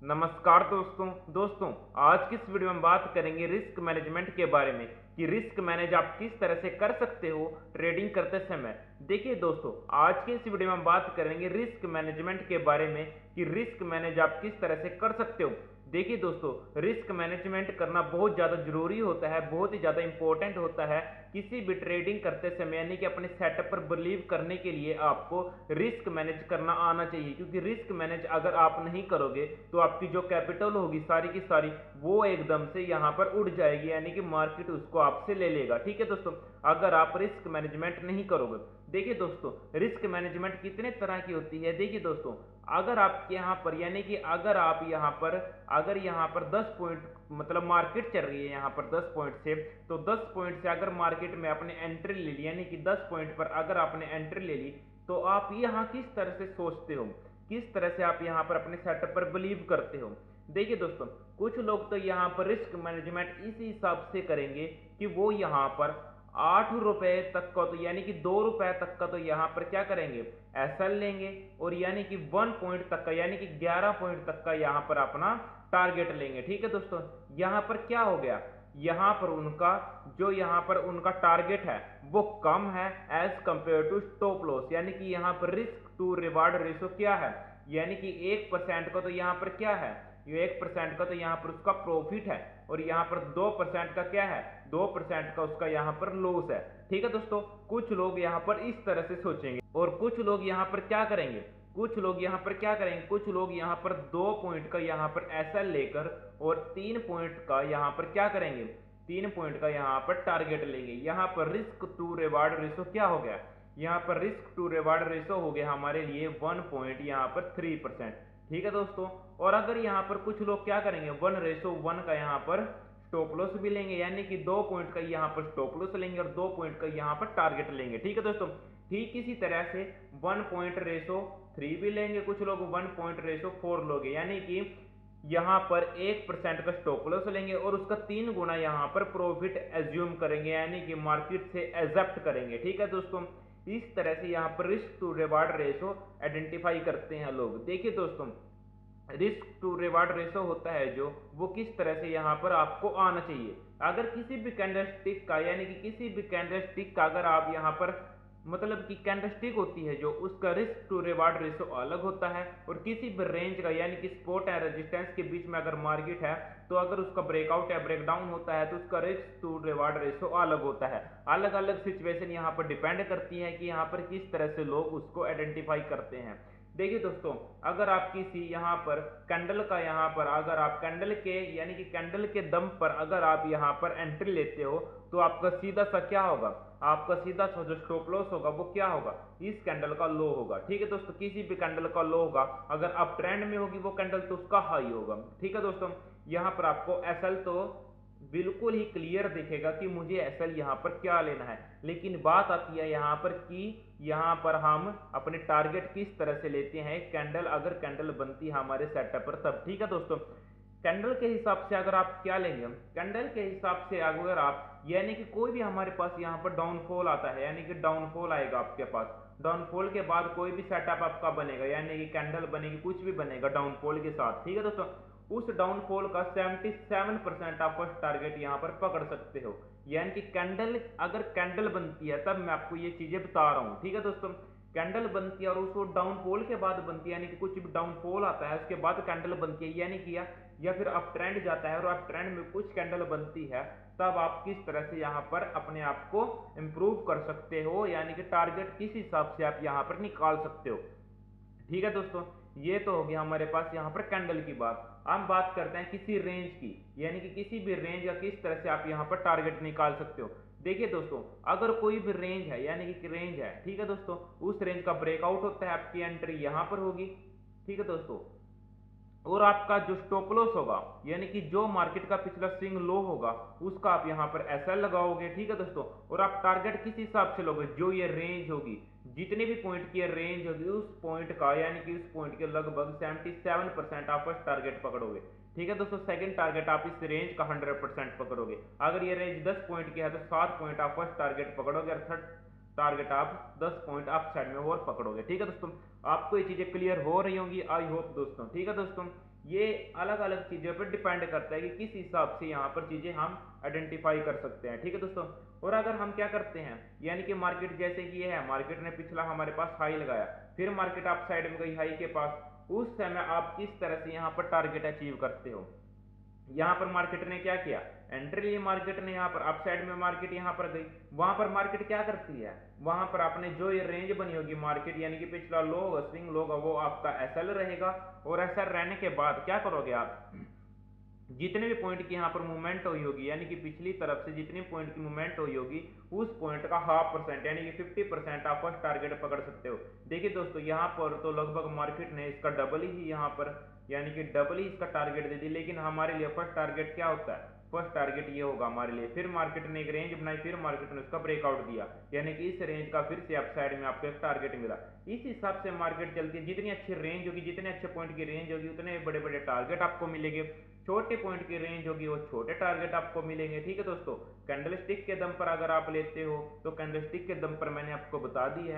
नमस्कार दोस्तों आज की इस वीडियो में बात करेंगे रिस्क मैनेजमेंट के बारे में कि रिस्क मैनेज आप किस तरह से कर सकते हो ट्रेडिंग करते समय। देखिए दोस्तों, आज की इस वीडियो में बात करेंगे रिस्क मैनेजमेंट के बारे में कि रिस्क मैनेज आप किस तरह से कर सकते हो। देखिए दोस्तों, रिस्क मैनेजमेंट करना बहुत ज़्यादा जरूरी होता है, बहुत ही ज़्यादा इंपॉर्टेंट होता है किसी भी ट्रेडिंग करते समय, यानी कि अपने सेटअप पर बिलीव करने के लिए आपको रिस्क मैनेज करना आना चाहिए। क्योंकि रिस्क मैनेज अगर आप नहीं करोगे तो आपकी जो कैपिटल होगी सारी की सारी वो एकदम से यहाँ पर उड़ जाएगी, यानी कि मार्केट उसको आपसे ले लेगा। ठीक है दोस्तों, अगर आप रिस्क मैनेजमेंट नहीं करोगे। देखिए दोस्तों, रिस्क मैनेजमेंट कितने तरह की होती है। देखिए दोस्तों, अगर आपके यहाँ पर यानी कि अगर यहाँ पर 10 पॉइंट मतलब मार्केट चल रही है यहाँ पर 10 पॉइंट से, तो 10 पॉइंट से अगर मार्केट में आपने एंट्री ले ली, यानी कि 10 पॉइंट पर अगर आपने एंट्री ले ली, तो आप यहाँ किस तरह से सोचते हो, किस तरह से आप यहाँ पर अपने सेटअप पर बिलीव करते हो। देखिए दोस्तों, कुछ लोग तो यहाँ पर रिस्क मैनेजमेंट इसी हिसाब से करेंगे कि वो यहाँ पर 8 रुपए तक का, तो यानी कि 2 रुपए तक का, तो यहाँ पर क्या करेंगे, एसएल लेंगे, और यानी कि 1 पॉइंट तक का, यानी कि 11 पॉइंट तक का यहाँ पर अपना टारगेट लेंगे। ठीक है दोस्तों, यहाँ पर क्या हो गया, यहाँ पर उनका टारगेट है वो कम है as compare to stop loss, यानी कि यहाँ पर रिस्क टू रिवार्ड रेशो क्या है, यानी कि 1% का तो यहाँ पर क्या है, ये 1% का तो यहाँ पर उसका प्रॉफिट है, और यहाँ पर 2% का क्या है, 2% का उसका यहाँ पर लॉस है। ठीक है दोस्तों, कुछ लोग यहाँ पर इस तरह से सोचेंगे, और कुछ लोग यहाँ पर क्या करेंगे, कुछ लोग यहाँ पर 2 पॉइंट का यहाँ पर ऐसा लेकर और 3 पॉइंट का यहाँ पर क्या करेंगे, 3 पॉइंट का यहाँ पर टारगेट लेंगे। यहाँ पर रिस्क टू रिवार्ड रेशो क्या हो गया, यहाँ पर रिस्क टू रिवार्ड रेशो हो गया हमारे लिए 1 पॉइंट यहाँ पर 3%। ठीक है दोस्तों, और अगर यहाँ पर कुछ लोग क्या करेंगे, 1:1 का यहाँ पर स्टॉप लॉस भी लेंगे, यानी कि 2 पॉइंट का यहाँ पर स्टॉप लॉस लेंगे और 2 पॉइंट का यहाँ पर टारगेट लेंगे। ठीक है दोस्तों, ठीक इसी तरह से 1.3 भी लेंगे कुछ लोग, 1.4 लोगे, यानी कि यहाँ पर 1% का स्टॉप लॉस लेंगे और उसका 3 गुना यहाँ पर प्रॉफिट एज्यूम करेंगे, यानी कि मार्केट से एजेप्ट करेंगे। ठीक है दोस्तों, इस तरह से यहाँ पर risk to reward ratio identify करते हैं लोग। देखिए दोस्तों, रिस्क टू रिवार्ड रेशो होता है जो, वो किस तरह से यहाँ पर आपको आना चाहिए। अगर किसी भी कैंडलस्टिक का, यानी कि किसी भी कैंडलस्टिक का अगर आप यहाँ पर मतलब कि कैंडलस्टिक होती है जो, उसका रिस्क टू रिवार्ड रेशो अलग होता है, और किसी भी रेंज का यानी कि सपोर्ट एंड रेजिस्टेंस के बीच में अगर मार्केट है तो अगर उसका ब्रेकआउट या ब्रेकडाउन होता है तो उसका रिस्क टू रिवार्ड रेशो अलग होता है। अलग अलग सिचुएशन यहाँ पर डिपेंड करती है कि यहाँ पर किस तरह से लोग उसको आइडेंटिफाई करते हैं। देखिए दोस्तों, अगर आप किसी यहाँ पर कैंडल का यहाँ पर अगर आप कैंडल के यानी कि कैंडल के दम पर अगर आप यहाँ पर एंट्री लेते हो, तो आपका सीधा सा क्या होगा, आपका सीधा सा जो स्टॉप लॉस होगा वो क्या होगा, इस कैंडल का लो होगा। ठीक है दोस्तों, किसी भी कैंडल का लो होगा, अगर अप ट्रेंड में होगी वो कैंडल तो उसका हाई होगा। ठीक है दोस्तों, यहाँ पर आपको एसएल तो बिल्कुल ही क्लियर दिखेगा कि मुझे एसएल यहाँ पर क्या लेना है, लेकिन बात आती है यहाँ पर कि यहाँ पर हम अपने टारगेट किस तरह से लेते हैं, कैंडल अगर कैंडल बनती है हमारे सेटअप पर तब। ठीक है दोस्तों, कैंडल के हिसाब से अगर आप क्या लेंगे, कैंडल के हिसाब से अगर आप यानी कि कोई भी हमारे पास यहाँ पर डाउनफॉल आता है, यानी कि डाउनफॉल आएगा आपके पास, डाउनफॉल के बाद कोई भी सेटअप आपका बनेगा, यानी कि कैंडल बनेगी, कुछ भी बनेगा डाउनफॉल के साथ। ठीक है दोस्तों, उस डाउनफॉल का 77% आप फर्स्ट टारगेट यहाँ पर पकड़ सकते हो, यानी कि कैंडल अगर कैंडल बनती है तब मैं आपको ये चीजें बता रहा हूँ। ठीक है दोस्तों, कैंडल बनती है और उसको डाउनफॉल के बाद बनती है, यानी कि कुछ भी डाउनफॉल आता है उसके बाद कैंडल बनती है, यानी कि या फिर अप ट्रेंड जाता है और अप ट्रेंड में कुछ कैंडल बनती है, तब आप किस तरह से यहाँ पर अपने आप को इंप्रूव कर सकते हो, यानी कि टारगेट किस हिसाब से आप यहाँ पर निकाल सकते हो। ठीक है दोस्तों, ये तो हो गया हमारे पास यहाँ पर कैंडल की बात। हम बात करते हैं किसी रेंज की, यानी कि किसी भी रेंज या किस तरह से आप यहाँ पर टारगेट निकाल सकते हो। देखिए दोस्तों, अगर कोई भी रेंज है, यानी कि रेंज है, ठीक है दोस्तों, उस रेंज का ब्रेकआउट होता है, आपकी एंट्री यहाँ पर होगी। ठीक है दोस्तों, और आपका जो स्टॉप लॉस होगा, यानी कि जो मार्केट का पिछला स्विंग लो होगा उसका आप यहाँ पर एसएल लगाओगे। ठीक है दोस्तों, और आप टारगेट किस हिसाब से लोगे, जो ये रेंज होगी, जितने भी पॉइंट की रेंज होगी उस पॉइंट का, यानी कि उस पॉइंट के लगभग 77% आप फर्स्ट टारगेट पकड़ोगे। ठीक है दोस्तों, सेकंड टारगेट आप इस रेंज का 100% पकड़ोगे। अगर ये रेंज 10 पॉइंट की है तो 7 पॉइंट आप फर्स्ट टारगेट पकड़ोगे, और थर्ड टारगेट आप 10 पॉइंट अप साइड में और पकड़ोगे। ठीक है दोस्तों, आपको ये चीजें क्लियर हो रही होंगी, आई होप दोस्तों। ठीक है दोस्तों, ये अलग अलग चीज़ों पर डिपेंड करता है कि किस हिसाब से यहाँ पर चीज़ें हम आइडेंटिफाई कर सकते हैं। ठीक है दोस्तों, और अगर हम क्या करते हैं, यानी कि मार्केट जैसे कि ये है, मार्केट ने पिछला हमारे पास हाई लगाया, फिर मार्केट अप साइड में गई हाई के पास, उस समय आप किस तरह से यहाँ पर टारगेट अचीव करते हो। यहाँ पर मार्केट ने क्या किया, एंट्री ली मार्केट ने, यहाँ पर अप साइड में मार्केट यहाँ पर गई, वहां पर मार्केट क्या करती है, वहां पर आपने जो ये रेंज बनी होगी मार्केट, यानी कि पिछला लो होगा, स्विंग लो होगा, वो आपका एसएल रहेगा। और एसएल रहने के बाद क्या करोगे आप, जितने भी पॉइंट की यहाँ पर मूवमेंट हुई होगी, यानी कि पिछली तरफ से जितनी पॉइंट की मूवमेंट हुई होगी, उस पॉइंट का 0.5% यानी कि 50% आप फर्स्ट टारगेट पकड़ सकते हो। देखिए दोस्तों, यहाँ पर तो लगभग मार्केट ने इसका डबल ही यहाँ पर, यानी कि डबल ही इसका टारगेट दे दी, लेकिन हमारे लिए फर्स्ट टारगेट क्या होता है, फर्स्ट टारगेट ये होगा हमारे लिए। फिर मार्केट ने एक रेंज बनाई, फिर मार्केट ने उसका ब्रेकआउट दिया, यानी कि इस रेंज का फिर से अप साइड में आपको एक टारगेट मिला। इस हिसाब से मार्केट चलती है, जितनी अच्छी रेंज होगी, जितने अच्छे पॉइंट की रेंज होगी, उतने बड़े बड़े टारगेट आपको मिलेंगे, छोटे पॉइंट की रेंज होगी वो छोटे टारगेट आपको मिलेंगे। ठीक है दोस्तों, कैंडलस्टिक के दम पर अगर आप लेते हो तो कैंडलस्टिक के दम पर मैंने आपको बता दी है